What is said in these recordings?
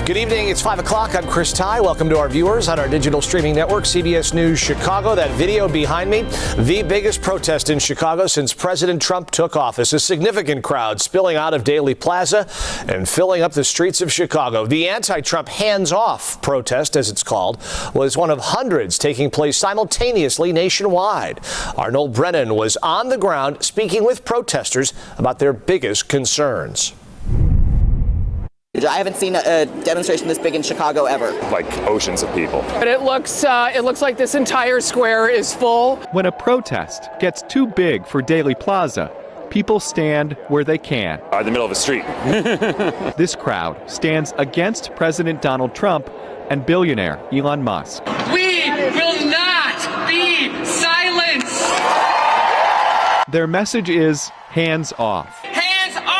Good evening. It's 5 o'clock. I'm Chris Ty. Welcome to our viewers on our digital streaming network, CBS News Chicago. That video behind me, the biggest protest in Chicago since President Trump took office. A significant crowd spilling out of Daley Plaza and filling up the streets of Chicago. The anti-Trump hands-off protest, as it's called, was one of hundreds taking place simultaneously nationwide. Arnold Brennan was on the ground speaking with protesters about their biggest concerns. I haven't seen a demonstration this big in Chicago ever. Like oceans of people. But it looks like this entire square is full. When a protest gets too big for Daley Plaza, people stand where they can. In the middle of a street. This crowd stands against President Donald Trump and billionaire Elon Musk. We will not be silenced. Their message is hands off. Hands off!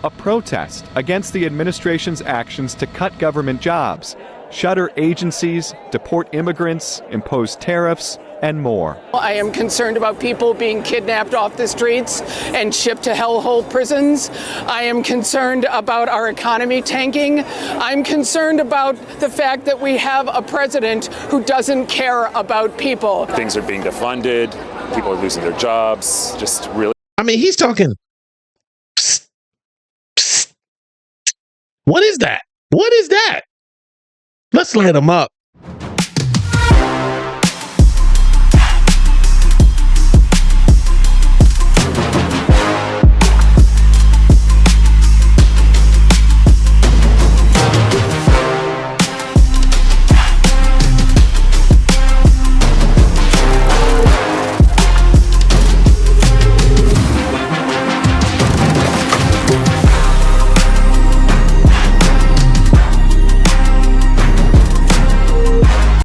A protest against the administration's actions to cut government jobs, shutter agencies, deport immigrants, impose tariffs, and more. I am concerned about people being kidnapped off the streets and shipped to hellhole prisons. I am concerned about our economy tanking. I'm concerned about the fact that we have a president who doesn't care about people. Things are being defunded. People are losing their jobs. Just really. I mean, he's talking. What is that? What is that? Let's light him up.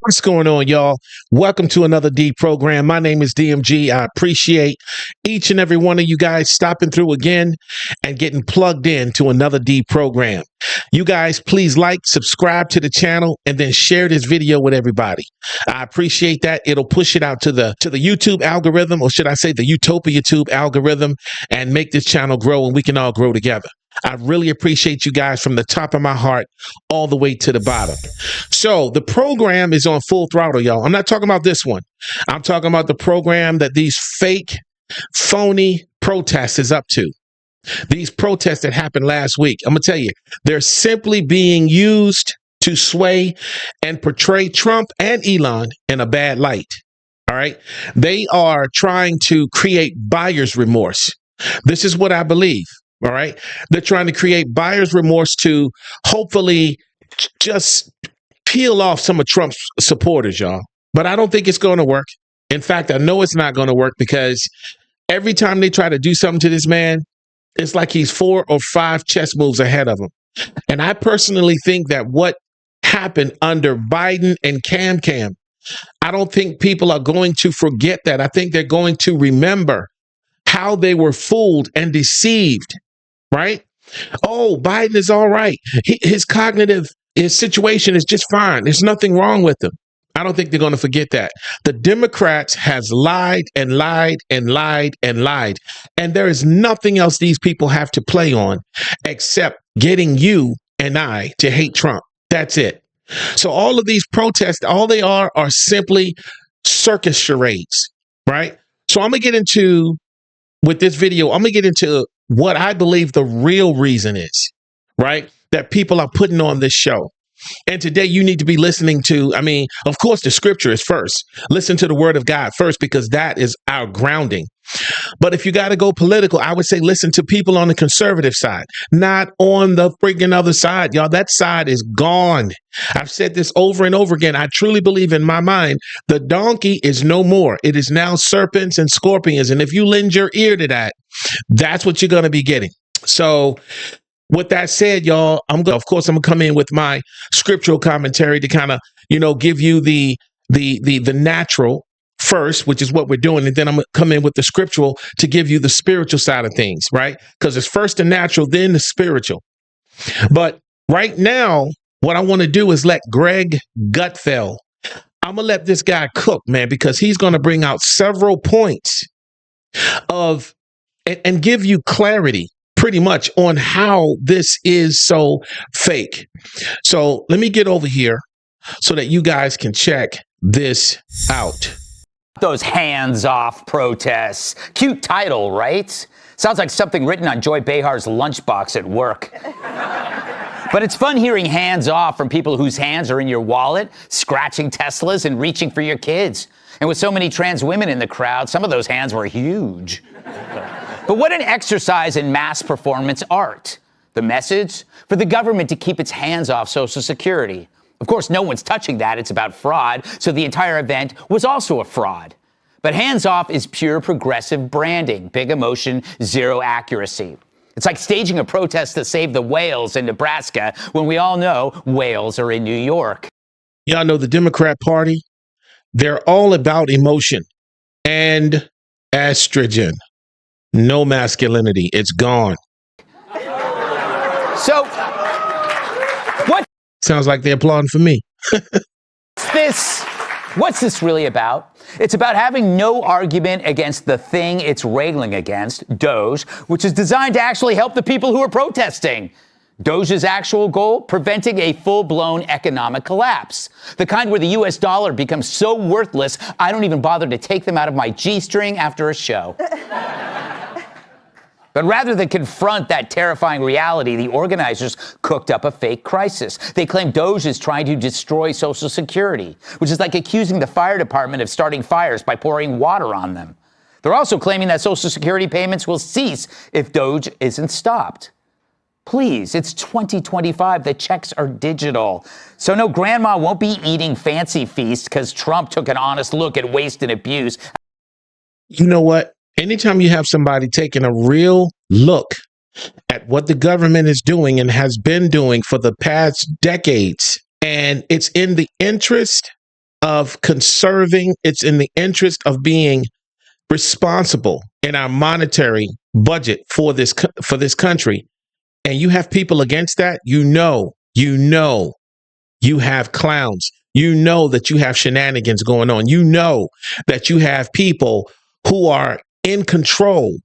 What's going on, y'all? Welcome to another D Program. My name is DMG. I appreciate each and every one of you guys stopping through again and getting plugged in to another D Program. You guys, please like, subscribe to the channel, and then share this video with everybody. I appreciate that. It'll push it out to the YouTube algorithm, or should I say the Utopia Tube algorithm, and make this channel grow, and we can all grow together. I really appreciate you guys from the top of my heart all the way to the bottom. So the program is on full throttle, y'all. I'm not talking about this one. I'm talking about the program that these fake, phony protests is up to. These protests that happened last week. I'm going to tell you, they're simply being used to sway and portray Trump and Elon in a bad light. All right. They are trying to create buyer's remorse. This is what I believe. All right. They're trying to create buyer's remorse to hopefully just peel off some of Trump's supporters, y'all. But I don't think it's going to work. In fact, I know it's not going to work because every time they try to do something to this man, it's like he's 4 or 5 chess moves ahead of him. And I personally think that what happened under Biden and 𝐬𝐓𝐇, I don't think people are going to forget that. I think they're going to remember how they were fooled and deceived. Right? Oh, Biden is all right. His situation is just fine. There's nothing wrong with him. I don't think they're going to forget that. The Democrats has lied and lied and lied and lied. And there is nothing else these people have to play on except getting you and I to hate Trump. That's it. So all of these protests, all they are simply circus charades. Right? So I'm going to get into, with this video, I'm going to get into what I believe the real reason is, right, that people are putting on this show. And today you need to be listening to, of course, the scripture is first. Listen to the word of God first, because that is our grounding. But if you got to go political, I would say listen to people on the conservative side, not on the freaking other side. Y'all, that side is gone. I've said this over and over again. I truly believe in my mind, the donkey is no more. It is now serpents and scorpions. And if you lend your ear to that, that's what you're going to be getting. So with that said, y'all, I'm going to come in with my scriptural commentary to kind of, give you the natural first, which is what we're doing. And then I'm going to come in with the scriptural to give you the spiritual side of things, right? Because it's first the natural, then the spiritual. But right now, what I want to do is let 𝐎𝐓𝐇𝐄𝐑. I'm going to let this guy cook, man, because he's going to bring out several points of and give you clarity, pretty much on how this is so fake. So let me get over here so that you guys can check this out. Those hands-off protests. Cute title, right? Sounds like something written on Joy Behar's lunchbox at work. But it's fun hearing hands off from people whose hands are in your wallet, scratching Teslas and reaching for your kids. And with so many trans women in the crowd, some of those hands were huge. But what an exercise in mass performance art. The message? For the government to keep its hands off Social Security. Of course, no one's touching that. It's about fraud. So the entire event was also a fraud. But hands off is pure progressive branding. Big emotion, zero accuracy. It's like staging a protest to save the whales in Nebraska when we all know whales are in New York. Y'all know the Democrat Party? They're all about emotion and estrogen. No masculinity. It's gone. So, what? Sounds like they're applauding for me. What's this really about? It's about having no argument against the thing it's railing against, Doge, which is designed to actually help the people who are protesting. Doge's actual goal? Preventing a full-blown economic collapse. The kind where the U.S. dollar becomes so worthless, I don't even bother to take them out of my G-string after a show. But rather than confront that terrifying reality, the organizers cooked up a fake crisis. They claim Doge is trying to destroy Social Security, which is like accusing the fire department of starting fires by pouring water on them. They're also claiming that Social Security payments will cease if Doge isn't stopped. Please, it's 2025. The checks are digital. So no, grandma won't be eating fancy feasts because Trump took an honest look at waste and abuse. You know what? Anytime you have somebody taking a real look at what the government is doing and has been doing for the past decades, and it's in the interest of conserving, it's in the interest of being responsible in our monetary budget for this country, and you have people against that, you know you have clowns. You know that you have shenanigans going on. You know that you have people who are in control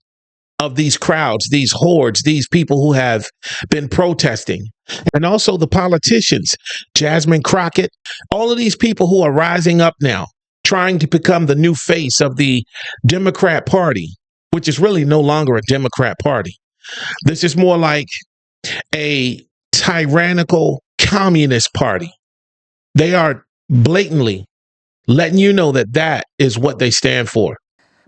of these crowds, these hordes, these people who have been protesting. And also the politicians, Jasmine Crockett, all of these people who are rising up now, trying to become the new face of the Democrat Party, which is really no longer a Democrat Party. This is more like a tyrannical communist party. They are blatantly letting you know that that is what they stand for.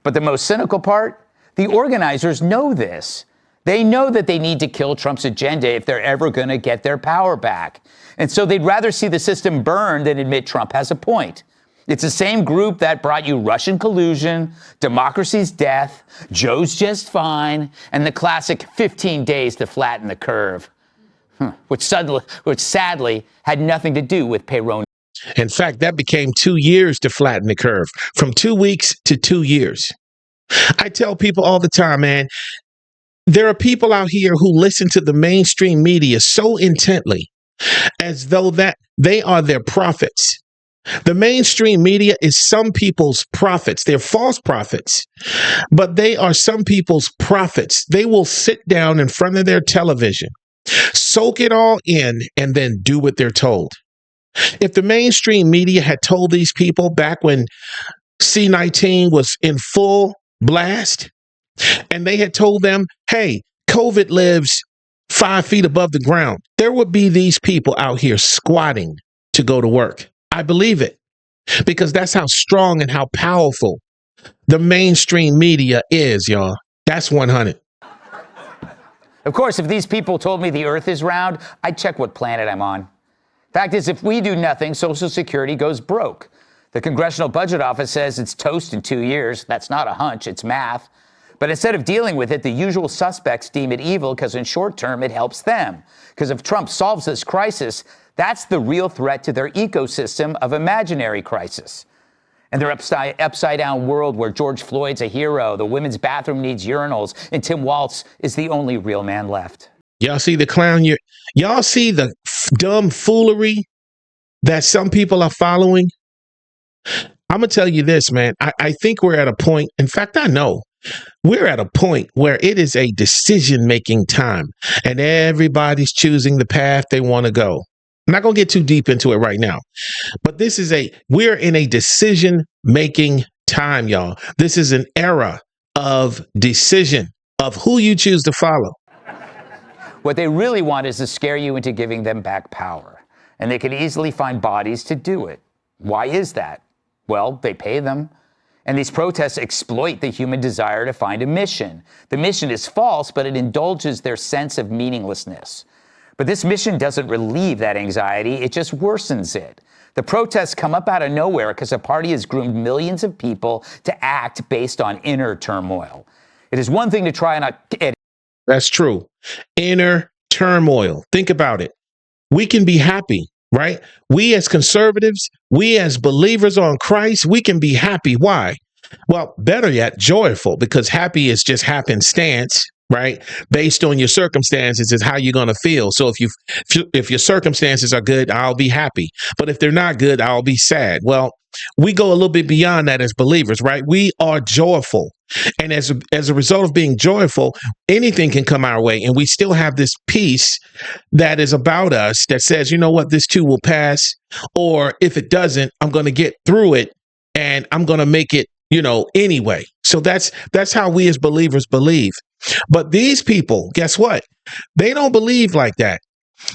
But the most cynical part, the organizers know this. They know that they need to kill Trump's agenda if they're ever going to get their power back. And so they'd rather see the system burn than admit Trump has a point. It's the same group that brought you Russian collusion, democracy's death, Joe's just fine, and the classic 15 days to flatten the curve, which sadly had nothing to do with payroll. In fact, that became 2 years to flatten the curve, from 2 weeks to 2 years. I tell people all the time, man, there are people out here who listen to the mainstream media so intently as though that they are their prophets. The mainstream media is some people's prophets. They're false prophets, but they are some people's prophets. They will sit down in front of their television, soak it all in, and then do what they're told. If the mainstream media had told these people back when C-19 was in full blast, and they had told them, hey, COVID lives 5 feet above the ground, there would be these people out here squatting to go to work. I believe it, because that's how strong and how powerful the mainstream media is, y'all. That's 100. Of course, if these people told me the Earth is round, I'd check what planet I'm on. Fact is, if we do nothing, Social Security goes broke. The Congressional Budget Office says it's toast in 2 years. That's not a hunch, it's math. But instead of dealing with it, the usual suspects deem it evil because in short term, it helps them. Because if Trump solves this crisis, that's the real threat to their ecosystem of imaginary crisis. And their upside down world where George Floyd's a hero, the women's bathroom needs urinals, and Tim Walz is the only real man left. Y'all see the clown? Y'all see the dumb foolery that some people are following? I'm going to tell you this, man. I think we're at a point. In fact, I know We're at a point where it is a decision-making time, and everybody's choosing the path they want to go. I'm not going to get too deep into it right now, but we're in a decision-making time, y'all. This is an era of decision of who you choose to follow. What they really want is to scare you into giving them back power, and they can easily find bodies to do it. Why is that? Well, they pay them. And these protests exploit the human desire to find a mission. The mission is false, but it indulges their sense of meaninglessness. But this mission doesn't relieve that anxiety, it just worsens it. The protests come up out of nowhere because a party has groomed millions of people to act based on inner turmoil. It is one thing to try and... That's true. Inner turmoil. Think about it. We can be happy, right? We as conservatives, we as believers on Christ, we can be happy. Why? Well, better yet, joyful, because happy is just happenstance, right? Based on your circumstances is how you're going to feel. So if your circumstances are good, I'll be happy. But if they're not good, I'll be sad. Well, we go a little bit beyond that as believers, right? We are joyful. And as a result of being joyful, anything can come our way. And we still have this peace that is about us that says, you know what, this too will pass. Or if it doesn't, I'm going to get through it and I'm going to make it, anyway. So that's how we as believers believe. But these people, guess what? They don't believe like that.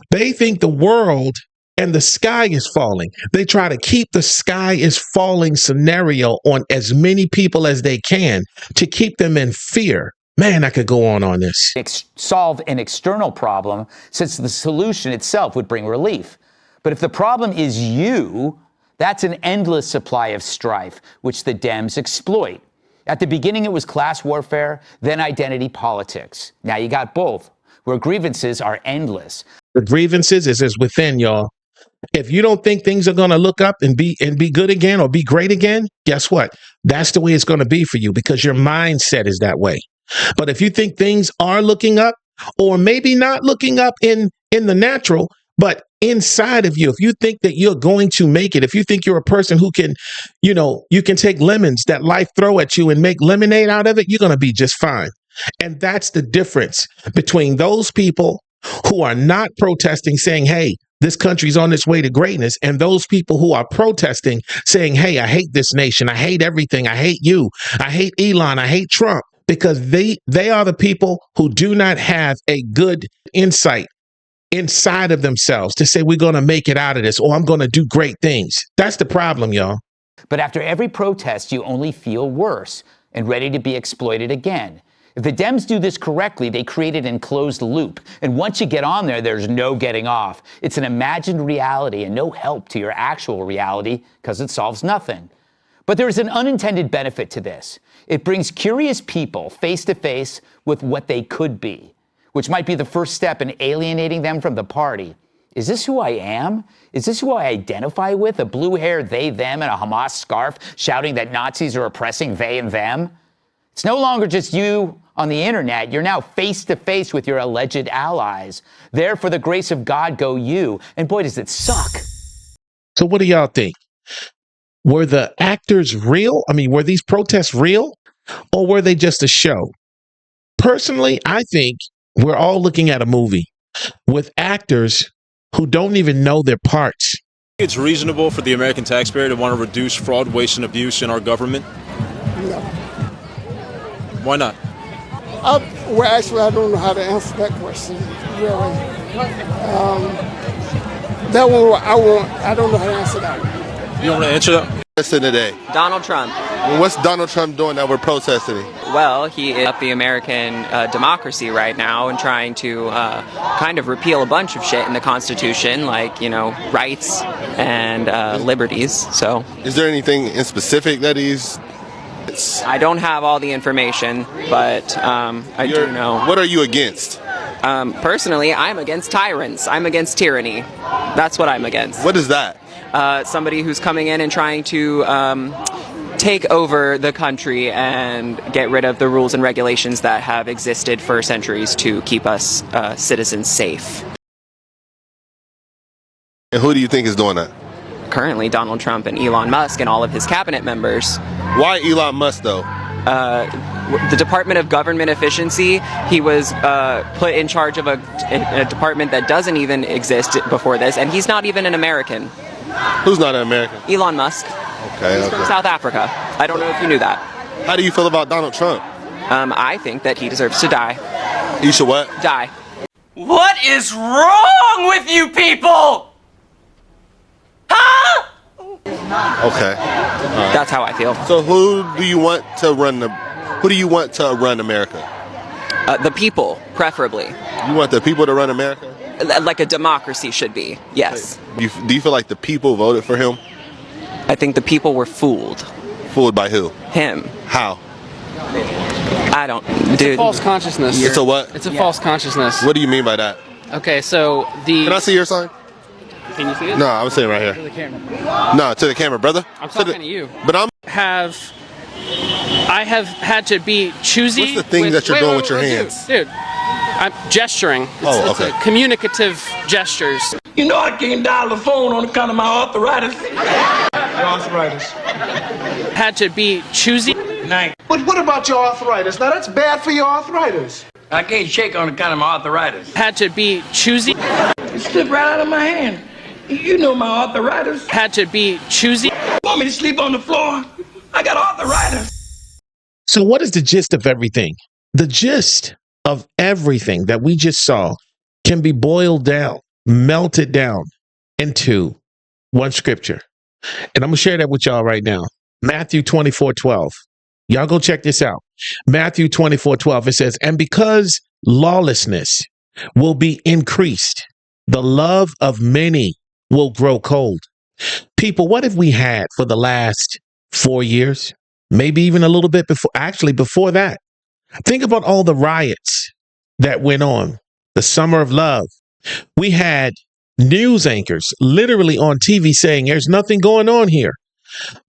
They think the world and the sky is falling. They try to keep the sky is falling scenario on as many people as they can to keep them in fear. Man, I could go on this. Solve an external problem, since the solution itself would bring relief. But if the problem is you, that's an endless supply of strife, which the Dems exploit. At the beginning, it was class warfare, then identity politics. Now you got both, where grievances are endless. The grievances is within, y'all. If you don't think things are going to look up and be good again or be great again, guess what? That's the way it's going to be for you because your mindset is that way. But if you think things are looking up or maybe not looking up in the natural, but inside of you, if you think that you're going to make it, if you think you're a person who can, you can take lemons that life throw at you and make lemonade out of it, you're going to be just fine. And that's the difference between those people who are not protesting saying, hey, this country's on its way to greatness, and those people who are protesting saying, hey, I hate this nation. I hate everything. I hate you. I hate Elon. I hate Trump, because they are the people who do not have a good insight inside of themselves to say, we're going to make it out of this, or I'm going to do great things. That's the problem, y'all. But after every protest, you only feel worse and ready to be exploited again. If the Dems do this correctly, they create an enclosed loop. And once you get on there, there's no getting off. It's an imagined reality and no help to your actual reality because it solves nothing. But there is an unintended benefit to this. It brings curious people face to face with what they could be, which might be the first step in alienating them from the party. Is this who I am? Is this who I identify with? A blue-haired they, them, and a Hamas scarf shouting that Nazis are oppressing they and them? It's no longer just you on the internet. You're now face to face with your alleged allies. There for the grace of God go you. And boy, does it suck. So what do y'all think? Were the actors real? I mean, were these protests real? Or were they just a show? Personally, I think we're all looking at a movie with actors who don't even know their parts. It's reasonable for the American taxpayer to want to reduce fraud, waste, and abuse in our government? No. Why not? Well, actually, I don't know how to answer that question, really. That one, I don't know how to answer that one. You don't want to answer that? Today. Donald Trump. Well, what's Donald Trump doing that we're protesting? Well, he is up the American democracy right now and trying to kind of repeal a bunch of shit in the Constitution, like, rights and liberties. So, is there anything in specific that he's... I don't have all the information, but I do know. What are you against? Personally, I'm against tyrants. I'm against tyranny. That's what I'm against. What is that? Somebody who's coming in and trying to take over the country and get rid of the rules and regulations that have existed for centuries to keep us citizens safe. And who do you think is doing that? Currently, Donald Trump and Elon Musk and all of his cabinet members. Why Elon Musk, though? the Department of Government Efficiency, he was put in charge of a department that doesn't even exist before this, and he's not even an American. Who's not an American? Elon Musk. Okay. He's from South Africa. I don't know if you knew that. How do you feel about Donald Trump? I think that he deserves to die. You should what? Die. What is wrong with you people? Huh? Okay. Right. That's how I feel. So who do you want to run America? The people, preferably. You want the people to run America? Like a democracy should be, yes. Do you feel like the people voted for him? I think the people were fooled. Fooled by who? Him. How? I don't, It's dude. a false consciousness. It's a what? It's a false consciousness. What do you mean by that? Okay, so Can I see your sign? Can you see it? No, I'm sitting right here. To the camera. No, to the camera, brother. I'm talking to you. But I have had to be choosy. What's the thing that you're doing with your hands? Dude, I'm gesturing. It's okay. Communicative gestures. You know I can't dial the phone on account of my arthritis. Had to be choosy. But what about your arthritis? Now that's bad for your arthritis. I can't shake on account of my arthritis. Had to be choosy. It slipped right out of my hand. You know my arthritis. Had to be choosy. Want me to sleep on the floor? I got arthritis. So what is the gist of everything? The gist of everything that we just saw can be boiled down, melted down into one scripture. And I'm going to share that with y'all right now. Matthew 24:12. Y'all go check this out. Matthew 24:12. It says, and because lawlessness will be increased, the love of many will grow cold. People, what have we had for the last 4 years? Maybe even a little bit before that. Think about all the riots that went on. The Summer of Love. We had news anchors literally on TV saying there's nothing going on here.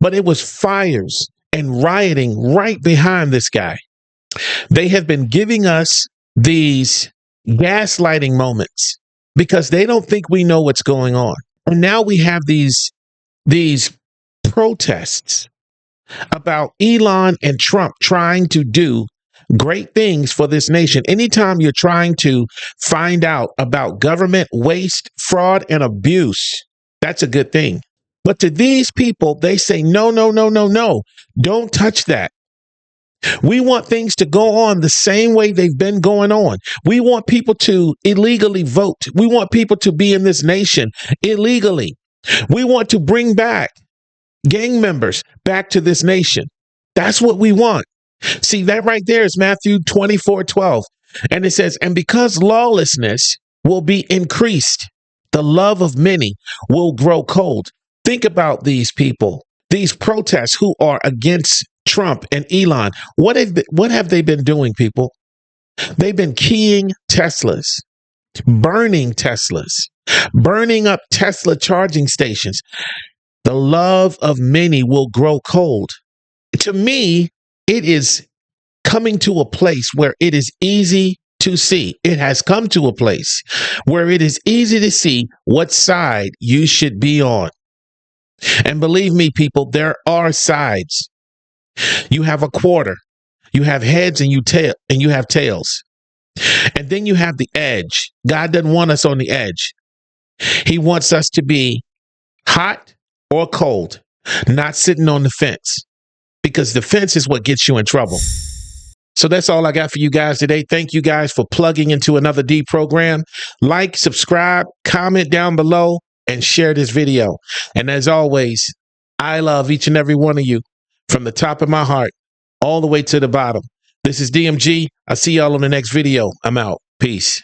But it was fires and rioting right behind this guy. They have been giving us these gaslighting moments because they don't think we know what's going on. And now we have these protests about Elon and Trump trying to do great things for this nation. Anytime you're trying to find out about government waste, fraud, and abuse, that's a good thing. But to these people, they say, no, no, no, no, no. Don't touch that. We want things to go on the same way they've been going on. We want people to illegally vote. We want people to be in this nation illegally. We want to bring back gang members back to this nation. That's what we want. See, that right there is Matthew 24:12. And it says, and because lawlessness will be increased, the love of many will grow cold. Think about these people, these protests who are against Trump and Elon. What have they been doing, people? They've been keying Teslas, burning up Tesla charging stations. The love of many will grow cold. To me, it is coming to a place where it is easy to see. It has come to a place where it is easy to see what side you should be on. And believe me, people, there are sides. You have a quarter, you have heads and you have tails. And then you have the edge. God doesn't want us on the edge. He wants us to be hot or cold, not sitting on the fence, because the fence is what gets you in trouble. So that's all I got for you guys today. Thank you guys for plugging into another D program. Like, subscribe, comment down below, and share this video. And as always, I love each and every one of you from the top of my heart all the way to the bottom. This is DMG. I'll see y'all on the next video. I'm out. Peace.